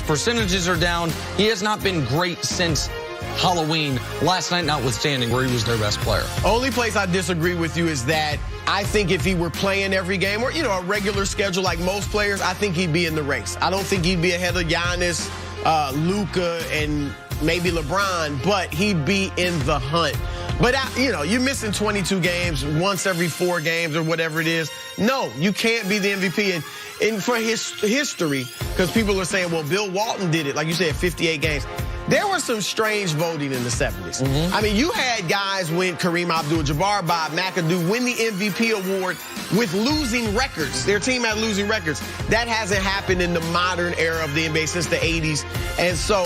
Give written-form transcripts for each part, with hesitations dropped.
percentages are down. He has not been great since Halloween, last night notwithstanding, where he was their best player. Only place I disagree with you is that I think if he were playing every game or, a regular schedule like most players, I think he'd be in the race. I don't think he'd be ahead of Giannis, Luka, and maybe LeBron, but he'd be in the hunt. But, you're missing 22 games once every 4 games or whatever it is. No, you can't be the MVP. And for his history, because people are saying, well, Bill Walton did it, like you said, 58 games. There was some strange voting in the 70s. I mean, you had guys win, Kareem Abdul-Jabbar, Bob McAdoo, win the MVP award with losing records. Their team had losing records. That hasn't happened in the modern era of the NBA since the 80s. And so,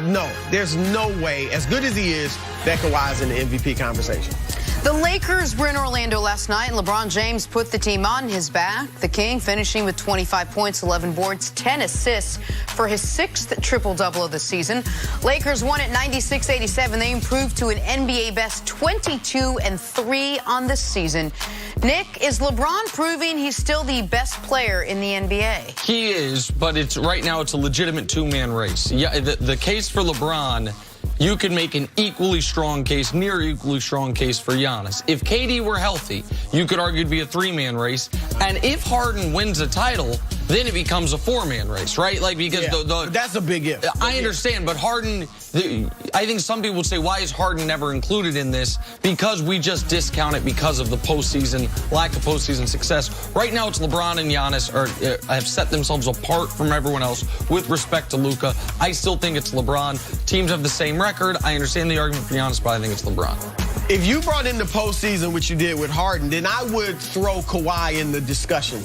no, there's no way, as good as he is, that Kawhi's in the MVP conversation. The Lakers were in Orlando last night, and LeBron James put the team on his back. The King finishing with 25 points, 11 boards, 10 assists for his 6th triple-double of the season. Lakers won at 96-87. They improved to an NBA best 22-3 on the season. Nick, is LeBron proving he's still the best player in the NBA? He is, but right now it's a legitimate two-man race. Yeah, the case for LeBron, you could make an equally strong case, near equally strong case for Giannis. If KD were healthy, you could argue it'd be a 3-man race. And if Harden wins a title, then it becomes a 4-man race, right? Like, because that's a big if. I understand, but Harden, I think some people would say, why is Harden never included in this? Because we just discount it because of the postseason, lack of postseason success. Right now, it's LeBron and Giannis have set themselves apart from everyone else with respect to Luka. I still think it's LeBron. Teams have the same record. I understand the argument for Giannis, but I think it's LeBron. If you brought in the postseason, which you did with Harden, then I would throw Kawhi in the discussion.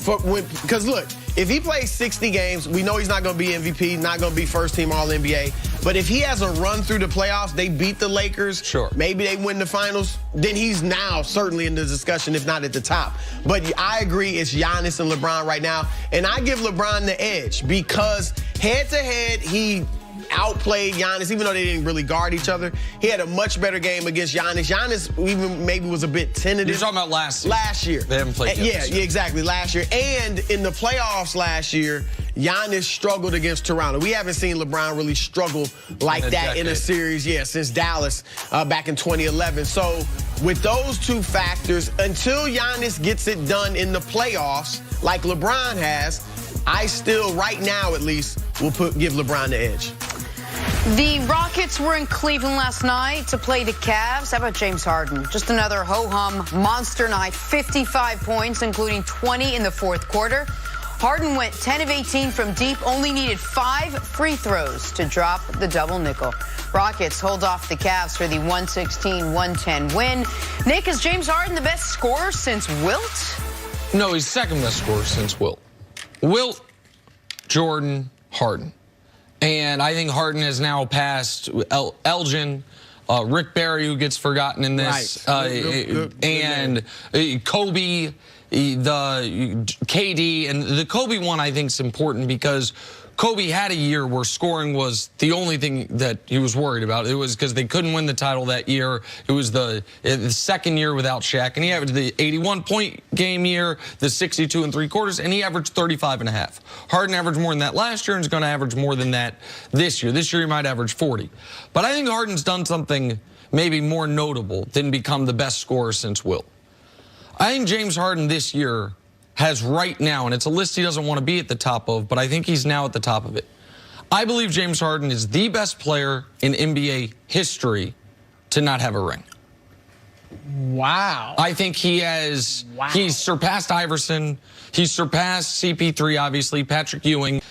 Because, look, if he plays 60 games, we know he's not going to be MVP, not going to be first-team All-NBA. But if he has a run through the playoffs, they beat the Lakers, sure, maybe they win the finals, then he's now certainly in the discussion, if not at the top. But I agree, it's Giannis and LeBron right now. And I give LeBron the edge because head-to-head, he outplayed Giannis, even though they didn't really guard each other. He had a much better game against Giannis. Giannis even maybe was a bit tentative. You're talking about last year. Last year. They haven't played yet. Yeah, exactly, last year. And in the playoffs last year, Giannis struggled against Toronto. We haven't seen LeBron really struggle like that in a series, since Dallas back in 2011. So with those two factors, until Giannis gets it done in the playoffs, like LeBron has, I still, right now at least, will give LeBron the edge. The Rockets were in Cleveland last night to play the Cavs. How about James Harden? Just another ho-hum monster night, 55 points, including 20 in the fourth quarter. Harden went 10 of 18 from deep, only needed 5 free throws to drop the double nickel. Rockets hold off the Cavs for the 116-110 win. Nick, is James Harden the best scorer since Wilt? No, he's second best scorer since Wilt. Wilt, Jordan, Harden. And I think Harden has now passed Elgin, Rick Barry, who gets forgotten in this, and Kobe, the KD. And the Kobe one, I think, is important because Kobe had a year where scoring was the only thing that he was worried about. It was because they couldn't win the title that year. It was the second year without Shaq, and he averaged the 81-point game year, the 62 3/4, and he averaged 35.5. Harden averaged more than that last year and is going to average more than that this year. This year he might average 40. But I think Harden's done something maybe more notable than become the best scorer since Wilt. I think James Harden this year has right now, and it's a list he doesn't want to be at the top of, but I think he's now at the top of it. I believe James Harden is the best player in NBA history to not have a ring. Wow. I think he has, he's surpassed Iverson, he's surpassed CP3, obviously, Patrick Ewing,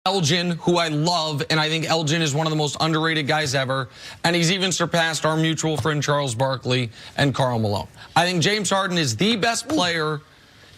Elgin, who I love, and I think Elgin is one of the most underrated guys ever, and he's even surpassed our mutual friend Charles Barkley and Karl Malone. I think James Harden is the best player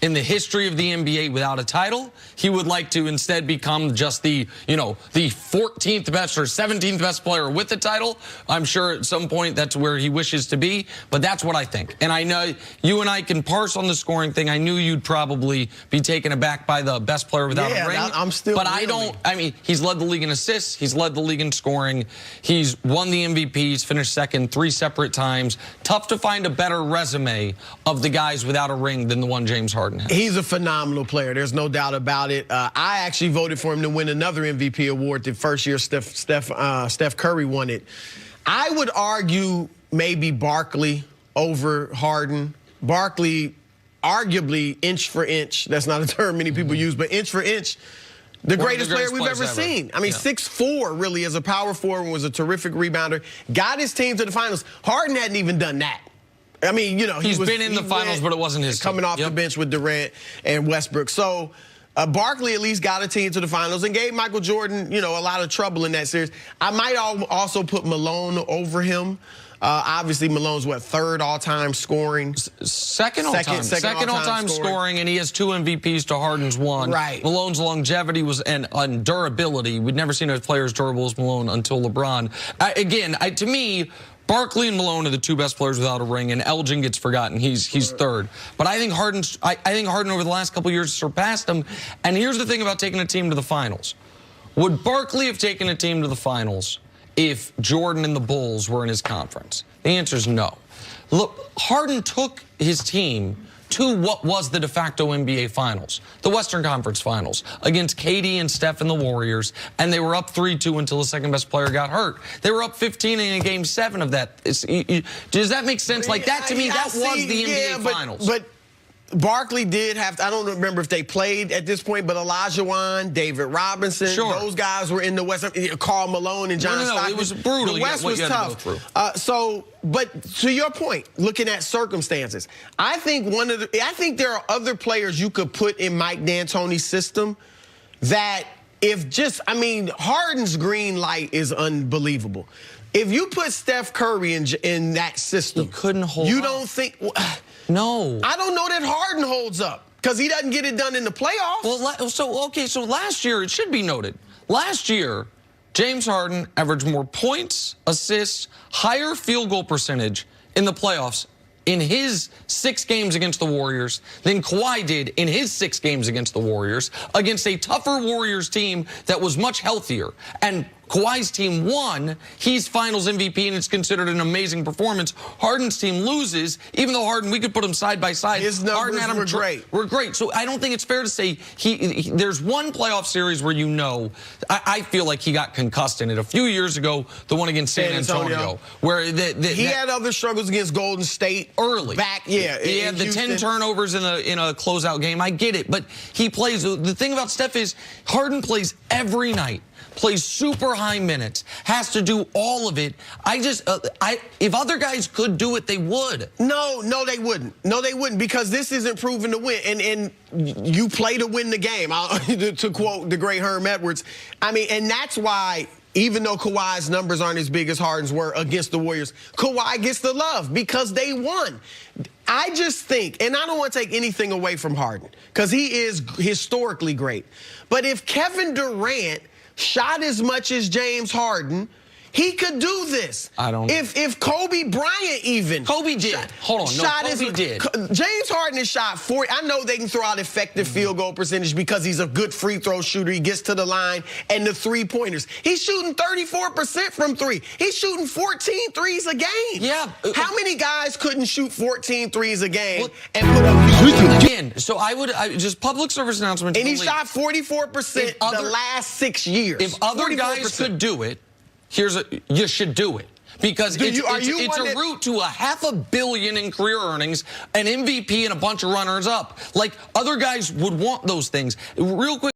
in the history of the NBA without a title. He would like to instead become just the 14th best or 17th best player with the title. I'm sure at some point that's where he wishes to be, but that's what I think. And I know you and I can parse on the scoring thing. I knew you'd probably be taken aback by the best player without a ring. I'm still But I mean, he's led the league in assists. He's led the league in scoring. He's won the MVP. He's finished second 3 separate times. Tough to find a better resume of the guys without a ring than the one James Harden Harden has. He's a phenomenal player. There's no doubt about it. I actually voted for him to win another MVP award the first year Steph Curry won it. I would argue maybe Barkley over Harden. Barkley, arguably inch for inch. That's not a term many people use, but inch for inch. The greatest player we've ever seen. I mean, 6'4", really, as a power forward, was a terrific rebounder. Got his team to the finals. Harden hadn't even done that. I mean, you know, he's been in the finals, but it wasn't his coming off the bench with Durant and Westbrook. So Barkley at least got a team to the finals and gave Michael Jordan, you know, a lot of trouble in that series. I might also put Malone over him. Obviously, Malone's third all-time scoring, second all-time scoring, and he has 2 MVPs to Harden's 1. Right. Malone's longevity was and durability. We'd never seen a player as durable as Malone until LeBron. To me, Barkley and Malone are the 2 best players without a ring, and Elgin gets forgotten. He's third. But I think Harden over the last couple of years surpassed him. And here's the thing about taking a team to the finals. Would Barkley have taken a team to the finals if Jordan and the Bulls were in his conference? The answer is no. Look, Harden took his team to what was the de facto NBA Finals, the Western Conference Finals, against KD and Steph and the Warriors, and they were up 3-2 until the second-best player got hurt. They were up 15 in Game 7 of that. Does that make sense? Like, that, to me, that was the NBA Finals. But Barkley did have to, I don't remember if they played at this point, but Olajuwon, David Robinson, those guys were in the West. Karl Malone and John Stockton. It was brutal. The West was tough. But to your point, looking at circumstances, I think there are other players you could put in Mike D'Antoni's system that Harden's green light is unbelievable. If you put Steph Curry in that system, he couldn't hold up. You don't think? No. I don't know that Harden holds up because he doesn't get it done in the playoffs. Well, so last year, it should be noted, last year, James Harden averaged more points, assists, higher field goal percentage in the playoffs in his 6 games against the Warriors than Kawhi did in his 6 games against the Warriors, against a tougher Warriors team that was much healthier. And Kawhi's team won. He's Finals MVP, and it's considered an amazing performance. Harden's team loses, even though Harden, we could put him side by side. His numbers were great. Were great. So I don't think it's fair to say there's one playoff series where I feel like he got concussed in it. A few years ago, the one against San Antonio, where he had other struggles against Golden State early. He had the 10 turnovers in a closeout game. I get it, but he plays. The thing about Steph is Harden plays every night. Plays super high minutes, has to do all of it. If other guys could do it, they would. No, they wouldn't. No, they wouldn't, because this isn't proven to win. And you play to win the game, to quote the great Herm Edwards. And that's why, even though Kawhi's numbers aren't as big as Harden's were against the Warriors, Kawhi gets the love because they won. I just think, and I don't want to take anything away from Harden, because he is historically great. But if Kevin Durant shot as much as James Harden, he could do this. If Kobe Bryant even. Kobe did. Hold on. Kobe did. James Harden has shot 40. I know they can throw out effective field goal percentage because he's a good free throw shooter. He gets to the line and the 3-pointers. He's shooting 34% from 3. He's shooting 14 threes a game. Yeah. How many guys couldn't shoot 14 threes a game and put up again? So I would just public service announcement. And he shot 44% the last 6 years. If other guys could do it, you should do it. Because it's a route to $500 million in career earnings, an MVP, and a bunch of runners-up. Like, other guys would want those things. Real quick.